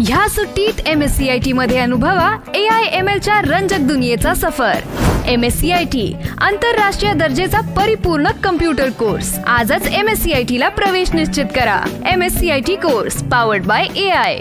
ह्या सुट्टीत MSCIT मध्ये अनुभवा AI/ML च्या रंजक दुनियेचा सफर। MSCIT आंतरराष्ट्रीय दर्जेचा परिपूर्ण कम्प्युटर कोर्स। आजच MSCIT ला प्रवेश निश्चित करा। MSCIT course powered by AI।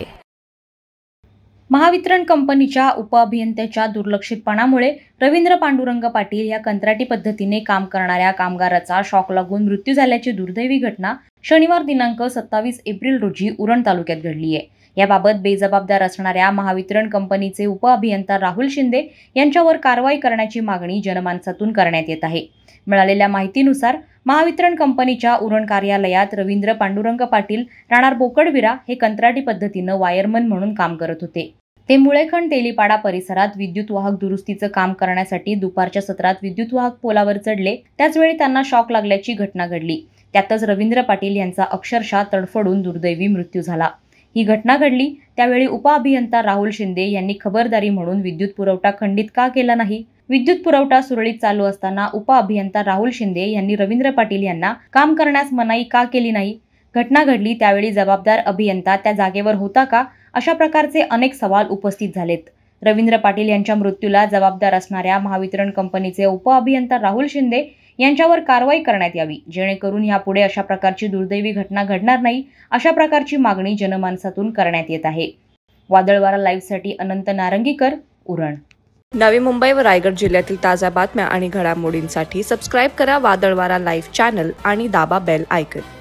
Mahavitaran कंपनीच्या उपअभियंत्याच्या दुर्लक्षितपणामुळे रवींद्र पांडुरंग पाटील या कंत्राटी पद्धतीने काम करणाऱ्या कामगाराचा शॉक लागून मृत्यू झाल्याची दुर्दैवी घटना शनिवार दिनांक 27 एप्रिल रोजी उरण तालुक्यात घडली आहे। याबाबत बेजबाबदार असणाऱ्या महावितरण कंपनीचे उपअभियंता राहुल शिंदे यांच्यावर कारवाई करण्याची मागणी जनमानसातून करण्यात येत आहे। मिळालेल्या माहितीनुसार महावितरण कंपनीच्या उरण कार्यालयात रवींद्र पांडुरंग पाटील राहणार बोकडविरा हे कंत्राटी पद्धतीने वायरमन म्हणून काम करत होते। ते मुळेखंड तेलीपाडा परिसरात विद्युत वाहक दुरुस्तीचं काम करण्यासाठी दुपारच्या सत्रात विद्युत वाहक पोलावर चढले। त्याचवेळी त्यांना शॉक लागल्याची घटना घडली। त्यातच रवींद्र पाटील यांचा अक्षरशः तडफडून दुर्दैवी मृत्यू झाला। ही घटना घडली त्यावेळी उपअभियंता राहुल शिंदे यांनी खबरदारी म्हणून विद्युत पुरवठा खंडित का केला नाही? विद्युत पुरवठा सुरळीत चालू असताना उपअभियंता राहुल शिंदे यांनी रवींद्र पाटील यांना काम करण्यास मनाई का केली नाही? घटना घडली त्यावेळी जबाबदार अभियंता त्या जागेवर होता का? अशा प्रकारचे अनेक सवाल उपस्थित झालेत। रवींद्र पाटील यांच्या मृत्यूला जबाबदार असणाऱ्या महावितरण कंपनीचे उपअभियंता राहुल शिंदे यांच्यावर कारवाई करण्यात यावी, जेणेकरून यापुढे अशा प्रकारची दुर्दैवी घटना घडणार नाही, अशा प्रकारची मागणी जनमानसातून करण्यात येत आहे। वादळवारा लाईव्हसाठी अनंत नारंगीकर, उरण। नवी मुंबई व रायगड जिल्ह्यातील ताज्या बातम्या आणि घडामोडींसाठी सबस्क्राईब करा वादळवारा लाईव्ह चॅनल आणि दाबा बेल आयकॉन।